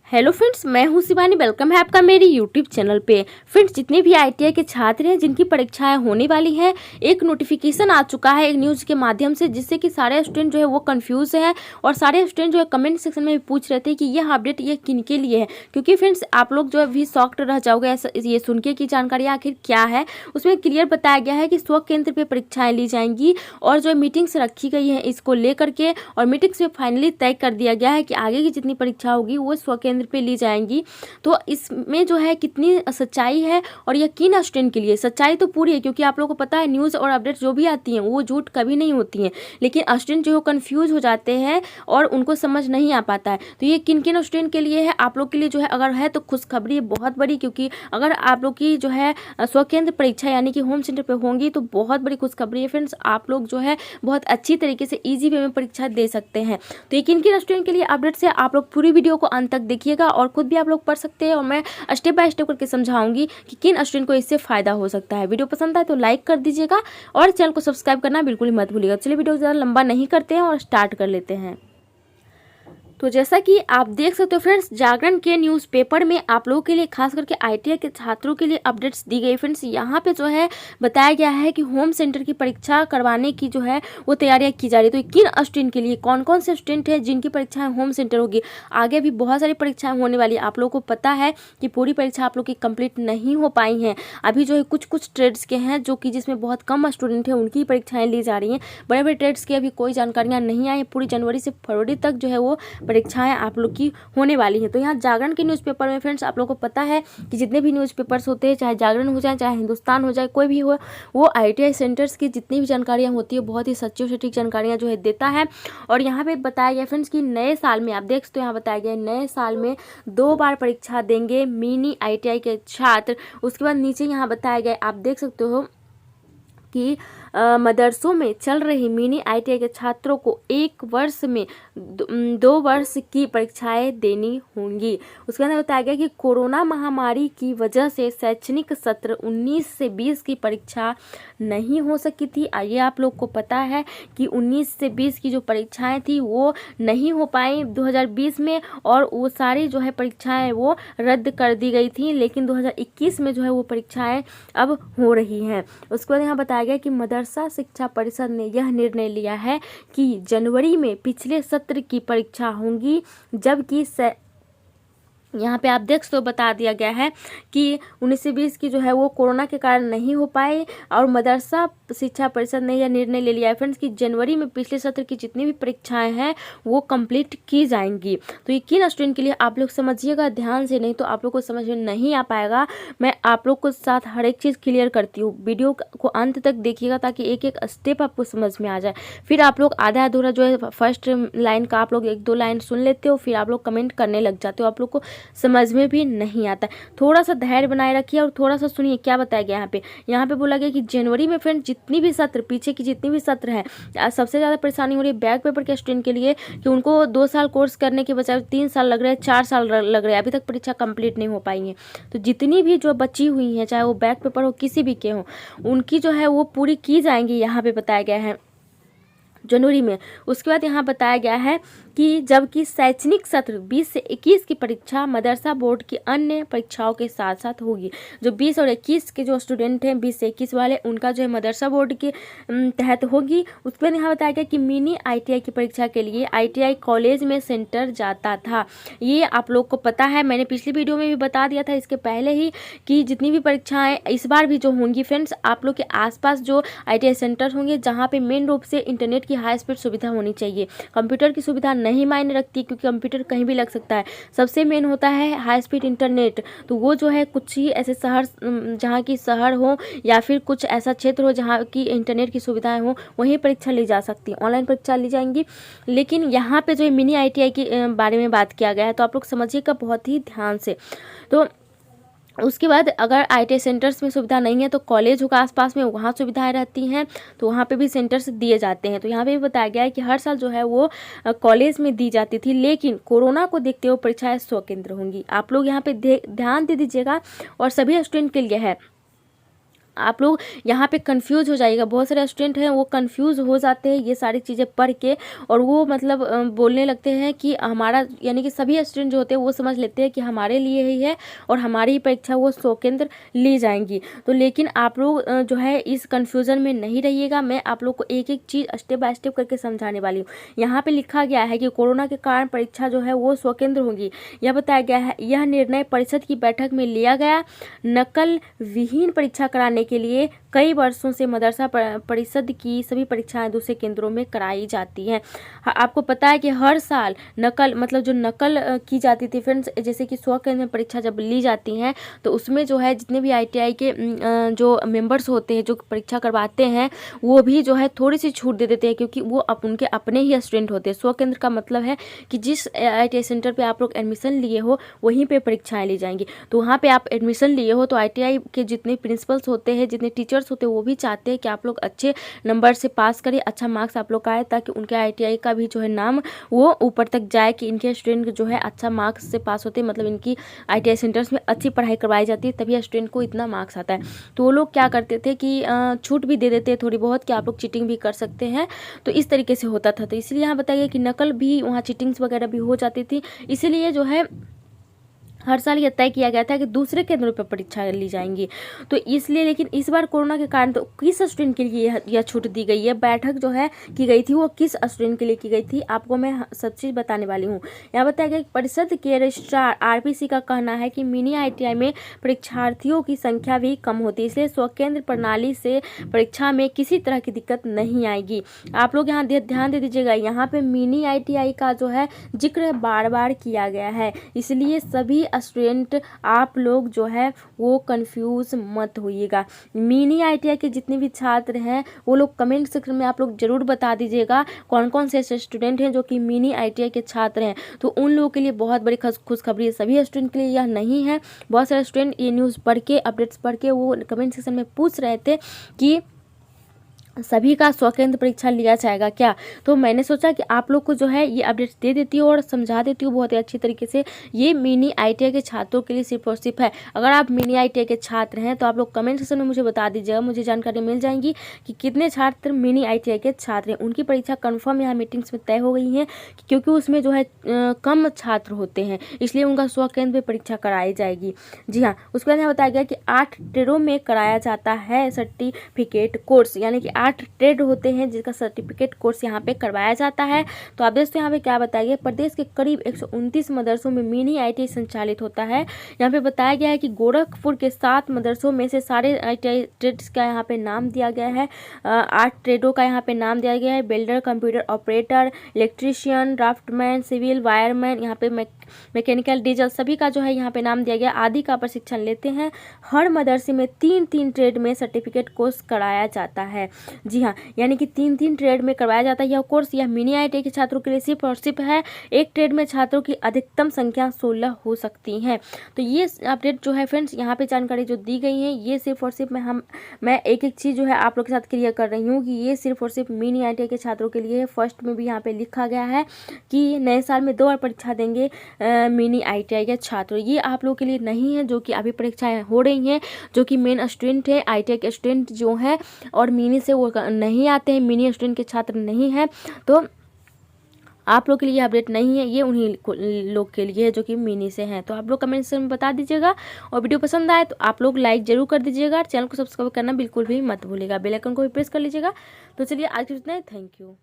Hello friends, मैं हूं Shivani. Welcome है आपका मेरी यूट्यूब चैनल पे। फ्रेंड्स, जितने भी आईटीआई के छात्र हैं जिनकी परीक्षाएं होने वाली हैं, एक नोटिफिकेशन आ चुका है एक न्यूज़ के माध्यम से, जिससे कि सारे स्टूडेंट जो है वो कंफ्यूज हैं और सारे स्टूडेंट जो है कमेंट सेक्शन में भी पूछ रहे थे कि यह अपडेट ये किन के लिए है। क्योंकि फ्रेंड्स, आप लोग जो है भी शॉक्ड रह जाओगे ये सुन के कि जानकारी आखिर क्या है। उसमें क्लियर बताया गया है कि स्व केंद्र पर परीक्षाएँ ली जाएंगी और जो मीटिंग्स रखी गई है इसको लेकर के, और मीटिंग्स में फाइनली तय कर दिया गया है कि आगे की जितनी परीक्षा होगी वो स्व केंद्र पे ली जाएंगी। तो इसमें जो है कितनी सच्चाई है और यह किन स्टूडेंट के लिए सच्चाई तो पूरी है, क्योंकि आप लोगों को पता है न्यूज़ और अपडेट जो भी आती हैं वो झूठ कभी नहीं होती हैं, लेकिन स्टूडेंट जो कंफ्यूज हो जाते हैं और उनको समझ नहीं आ पाता है। तो ये किन किन स्टूडेंट के लिए है, आप लोग के लिए जो है अगर है तो खुशखबरी है बहुत बड़ी, क्योंकि अगर आप लोग की जो है स्व केंद्र परीक्षा यानी कि होम सेंटर पे होंगी तो बहुत बड़ी खुशखबरी है फ्रेंड्स। आप लोग जो है बहुत अच्छी तरीके से ईजी वे में परीक्षा दे सकते हैं। तो ये किन किन स्टूडेंट के लिए अपडेट से आप लोग पूरी वीडियो को अंत तक देखिएगा और खुद भी आप लोग पढ़ सकते हैं, और मैं स्टेप बाय स्टेप करके समझाऊंगी कि किन स्टूडेंट को इससे फायदा हो सकता है। वीडियो पसंद आए तो लाइक कर दीजिएगा और चैनल को सब्सक्राइब करना बिल्कुल ही मत भूलिएगा। चलिए वीडियो ज़्यादा लंबा नहीं करते हैं और स्टार्ट कर लेते हैं। तो जैसा कि आप देख सकते हो फ्रेंड्स, जागरण के न्यूज़पेपर में आप लोगों के लिए खास करके आईटीआई के छात्रों के लिए अपडेट्स दी गई। फ्रेंड्स, यहाँ पे जो है बताया गया है कि होम सेंटर की परीक्षा करवाने की जो है वो तैयारियां की जा रही है। तो किन स्टूडेंट के लिए, कौन कौन से स्टूडेंट हैं जिनकी परीक्षाएं होम सेंटर होगी। आगे भी बहुत सारी परीक्षाएं होने वाली है। आप लोगों को पता है कि पूरी परीक्षा आप लोग की कंप्लीट नहीं हो पाई हैं। अभी जो है कुछ कुछ ट्रेड्स के हैं जो कि जिसमें बहुत कम स्टूडेंट हैं, उनकी परीक्षाएँ ली जा रही हैं। बड़े बड़े ट्रेड्स की अभी कोई जानकारियाँ नहीं आई। पूरी जनवरी से फरवरी तक जो है वो परीक्षाएं आप लोग की होने वाली हैं। तो यहाँ जागरण के न्यूज़पेपर में फ्रेंड्स आप लोग को पता है कि जितने भी न्यूज़पेपर्स होते हैं, चाहे जागरण हो जाए चाहे हिंदुस्तान हो जाए, कोई भी हो, वो आईटीआई सेंटर्स की जितनी भी जानकारियाँ होती है बहुत ही सच्ची और सटीक जानकारियाँ जो है देता है। और यहाँ पे बताया गया फ्रेंड्स कि नए साल में आप देख सकते हो, यहाँ बताया गया नए साल में 2 बार परीक्षा देंगे मिनी आईटीआई के छात्र। उसके बाद नीचे यहाँ बताया गया, आप देख सकते हो कि मदरसों में चल रही मिनी आईटीआई के छात्रों को 1 वर्ष में 2 वर्ष की परीक्षाएं देनी होंगी। उसके अंदर बताया गया कि कोरोना महामारी की वजह से शैक्षणिक सत्र 19 से 20 की परीक्षा नहीं हो सकी थी। ये आप लोग को पता है कि 19 से 20 की जो परीक्षाएं थी वो नहीं हो पाई 2020 में, और वो सारी जो है परीक्षाएं वो रद्द कर दी गई थी, लेकिन 2021 में जो है वो परीक्षाएं अब हो रही हैं। उसके बाद यहाँ बताया गया कि मदरसा शिक्षा परिषद ने यह निर्णय लिया है कि जनवरी में पिछले सत्र की परीक्षा होंगी, जबकि यहाँ पे आप देख सकते हो बता दिया गया है कि 19 से 20 की जो है वो कोरोना के कारण नहीं हो पाए, और मदरसा शिक्षा परिषद ने यह निर्णय ले लिया है फ्रेंड्स कि जनवरी में पिछले सत्र की जितनी भी परीक्षाएं हैं वो कंप्लीट की जाएंगी। तो ये किन स्टूडेंट के लिए आप लोग समझिएगा ध्यान से, नहीं तो आप लोग को समझ में नहीं आ पाएगा। मैं आप लोग को साथ हर एक चीज़ क्लियर करती हूँ। वीडियो को अंत तक देखिएगा ताकि एक एक स्टेप आपको समझ में आ जाए। फिर आप लोग आधा अधूरा जो है फर्स्ट लाइन का आप लोग 1-2 लाइन सुन लेते हो, फिर आप लोग कमेंट करने लग जाते हो, आप लोग को समझ में भी नहीं आता। थोड़ा सा धैर्य बनाए रखिए और थोड़ा सा सुनिए क्या बताया गया यहाँ पे बोला गया कि जनवरी में फ्रेंड जितनी भी सत्र पीछे की जितनी भी सत्र है, सबसे ज़्यादा परेशानी हो रही है बैक पेपर के स्टूडेंट के लिए कि उनको 2 साल कोर्स करने के बजाय 3 साल लग रहे हैं, 4 साल लग रहे हैं, अभी तक परीक्षा कंप्लीट नहीं हो पाई है। तो जितनी भी जो बची हुई हैं, चाहे वो बैक पेपर हो किसी भी के हो, उनकी जो है वो पूरी की जाएंगी, यहाँ पे बताया गया है जनवरी में। उसके बाद यहाँ बताया गया है कि जबकि शैक्षणिक सत्र 20 से 21 की परीक्षा मदरसा बोर्ड की अन्य परीक्षाओं के साथ साथ होगी। जो 20 और 21 के जो स्टूडेंट हैं, 20 से 21 वाले, उनका जो है मदरसा बोर्ड के तहत होगी। उसके बाद यहाँ बताया गया कि मिनी आईटीआई की परीक्षा के लिए आईटीआई कॉलेज में सेंटर जाता था। ये आप लोग को पता है, मैंने पिछली वीडियो में भी बता दिया था इसके पहले ही कि जितनी भी परीक्षाएँ इस बार भी जो होंगी फ्रेंड्स, आप लोग के आसपास जो आईटीआई सेंटर होंगे जहाँ पे मेन रूप से इंटरनेट की हाई स्पीड सुविधा होनी चाहिए। कंप्यूटर की सुविधा नहीं मायने रखती, क्योंकि कंप्यूटर कहीं भी लग सकता है। सबसे मेन होता है हाई स्पीड इंटरनेट। तो वो जो है कुछ ही ऐसे शहर, जहाँ की शहर हो या फिर कुछ ऐसा क्षेत्र हो जहाँ की इंटरनेट की सुविधाएं हो, वहीं परीक्षा ली जा सकती है, ऑनलाइन परीक्षा ली जाएंगी। लेकिन यहाँ पे जो मिनी आईटीआई के बारे में बात किया गया है, तो आप लोग समझिएगा बहुत ही ध्यान से। तो उसके बाद अगर आईटीआई सेंटर्स में सुविधा नहीं है तो कॉलेज होगा आसपास में, वहाँ सुविधाएं रहती हैं, तो वहाँ पे भी सेंटर्स दिए जाते हैं। तो यहाँ पे भी बताया गया है कि हर साल जो है वो कॉलेज में दी जाती थी, लेकिन कोरोना को देखते हुए परीक्षाएं स्व केंद्र होंगी। आप लोग यहाँ पे ध्यान दे दीजिएगा, और सभी स्टूडेंट के लिए है आप लोग यहाँ पे कंफ्यूज हो जाइएगा। बहुत सारे स्टूडेंट हैं वो कंफ्यूज हो जाते हैं ये सारी चीज़ें पढ़ के, और वो मतलब बोलने लगते हैं कि हमारा, यानी कि सभी स्टूडेंट जो होते हैं वो समझ लेते हैं कि हमारे लिए ही है और हमारी ही परीक्षा वो 100 केंद्र ली जाएंगी। तो लेकिन आप लोग जो है इस कन्फ्यूज़न में नहीं रहिएगा। मैं आप लोग को एक एक चीज़ स्टेप बाय स्टेप करके समझाने वाली हूँ। यहाँ पे लिखा गया है कि कोरोना के कारण परीक्षा जो है वो 100 केंद्र होंगी। यह बताया गया है, यह निर्णय परिषद की बैठक में लिया गया। नकल विहीन परीक्षा कराने के लिए कई वर्षों से मदरसा परिषद की सभी परीक्षाएं दूसरे केंद्रों में कराई जाती हैं। आपको पता है कि हर साल नकल, मतलब जो नकल की जाती थी फ्रेंड्स, जैसे कि 100 केंद्र में परीक्षा जब ली जाती हैं तो उसमें जो है जितने भी ITI के जो मेंबर्स होते हैं जो परीक्षा करवाते हैं वो भी जो है थोड़ी सी छूट दे देते हैं, क्योंकि वो उनके अपने ही स्टूडेंट होते हैं। 100 केंद्र का मतलब है कि जिस ITI सेंटर पे आप लोग एडमिशन लिए हो वहीं पे परीक्षाएं ली जाएंगी। तो वहाँ पे आप एडमिशन लिए हो तो ITI के जितने प्रिंसिपल्स होते हैं, जितने टीचर्स होते हैं, वो भी चाहते हैं कि आप लोग अच्छे नंबर से पास करें, अच्छा मार्क्स आप लोग का आए, ताकि उनके ITI का भी जो है नाम वो ऊपर तक जाए कि इनके स्टूडेंट जो है अच्छा मार्क्स से पास होते हैं, मतलब इनकी ITI सेंटर्स में अच्छी पढ़ाई करवाई जाती है, तभी स्टूडेंट को इतना मार्क्स आता है। तो वो लोग क्या करते थे कि छूट भी दे देते हैं थोड़ी बहुत कि आप लोग चीटिंग भी कर सकते हैं। तो इस तरीके से होता था। तो इसलिए यहाँ बताइए कि नकल भी, वहाँ चीटिंग्स वगैरह भी हो जाती थी। इसीलिए जो है हर साल ये तय किया गया था कि दूसरे केंद्रों पर परीक्षा ली जाएंगी। तो इसलिए, लेकिन इस बार कोरोना के कारण तो किस स्टूडेंट के लिए यह छूट दी गई है, बैठक जो है की गई थी वो किस स्टूडेंट के लिए की गई थी, आपको मैं सब चीज़ बताने वाली हूँ। यहाँ बताया गया कि परिषद के रजिस्ट्रार RPC का कहना है कि मिनी ITI में परीक्षार्थियों की संख्या भी कम होती है, इसलिए 100 केंद्र प्रणाली से परीक्षा में किसी तरह की दिक्कत नहीं आएगी। आप लोग यहाँ ध्यान दे दीजिएगा, यहाँ पे मिनी ITI का जो है जिक्र बार बार किया गया है, इसलिए सभी स्टूडेंट आप लोग जो है वो कंफ्यूज मत होइएगा। मिनी ITI के जितने भी छात्र हैं वो लोग कमेंट सेक्शन में आप लोग जरूर बता दीजिएगा कौन कौन से ऐसे स्टूडेंट हैं जो कि मिनी ITI के छात्र हैं। तो उन लोगों के लिए बहुत बड़ी खुशखबरी है, सभी स्टूडेंट के लिए यह नहीं है। बहुत सारे स्टूडेंट ये न्यूज़ पढ़ के, अपडेट्स पढ़ के वो कमेंट सेक्शन में पूछ रहे थे कि सभी का 100 केंद्र परीक्षा लिया जाएगा क्या। तो मैंने सोचा कि आप लोग को जो है ये अपडेट्स दे देती हूँ और समझा देती हूँ बहुत ही अच्छी तरीके से। ये मिनी ITI के छात्रों के लिए सिर्फ और सिर्फ है। अगर आप मिनी ITI के छात्र हैं तो आप लोग कमेंट सेक्शन में मुझे बता दीजिएगा, मुझे जानकारी मिल जाएगी कि कितने छात्र मिनी ITI के छात्र हैं। उनकी परीक्षा कन्फर्म यहाँ मीटिंग्स में तय हो गई है, क्योंकि उसमें जो है कम छात्र होते हैं, इसलिए उनका 100 केंद्र पर परीक्षा कराई जाएगी। जी हाँ, उसके बाद यहाँ बताया गया कि 8 ट्रेडों में कराया जाता है सर्टिफिकेट कोर्स, यानी कि 8 ट्रेड होते हैं जिसका सर्टिफिकेट कोर्स यहाँ पे करवाया जाता है। तो आप दोस्तों यहाँ पे क्या बताया गया, प्रदेश के करीब 129 मदरसों में मिनी ITI संचालित होता है। यहाँ पे बताया गया है कि गोरखपुर के 7 मदरसों में से सारे ITI ट्रेड्स का यहाँ पे नाम दिया गया है। 8 ट्रेडों का यहाँ पे नाम दिया गया है, builder, computer operator, electrician, draftsman, civil, wireman, यहाँ पे मैकेनिकल, डीजल, सभी का जो है यहाँ पे नाम दिया गया, आदि का प्रशिक्षण लेते हैं। हर मदरसे में 3-3 ट्रेड में सर्टिफिकेट कोर्स कराया जाता है। जी हाँ, यानी कि 3-3 ट्रेड में करवाया जाता है यह कोर्स। यह मिनी ITI के छात्रों के लिए सिर्फ और सिर्फ है। एक ट्रेड में छात्रों की अधिकतम संख्या 16 हो सकती है। तो ये अपडेट जो है फ्रेंड्स, यहाँ पे जानकारी जो दी गई है ये सिर्फ और सिर्फ मैं एक एक चीज़ जो है आप लोग के साथ क्लियर कर रही हूँ कि ये सिर्फ और सिर्फ मिनी ITI के छात्रों के लिए है। फर्स्ट में भी यहाँ पे लिखा गया है कि नए साल में 2 बार परीक्षा देंगे मिनी ITI के छात्र। ये आप लोगों के लिए नहीं है जो कि अभी परीक्षाएं हो रही हैं, जो कि मेन स्टूडेंट है, ITI के स्टूडेंट जो हैं और मिनी से वो नहीं आते हैं, मिनी स्टूडेंट के छात्र नहीं हैं। तो आप लोग के लिए अपडेट नहीं है, ये उन्हीं लोग के लिए है जो कि मिनी से हैं। तो आप लोग कमेंट सेक्शन में बता दीजिएगा, और वीडियो पसंद आए तो आप लोग लाइक जरूर कर दीजिएगा, चैनल को सब्सक्राइब करना बिल्कुल भी मत भूलिएगा, बेल आइकन को भी प्रेस कर लीजिएगा। तो चलिए आज के इतना ही, थैंक यू।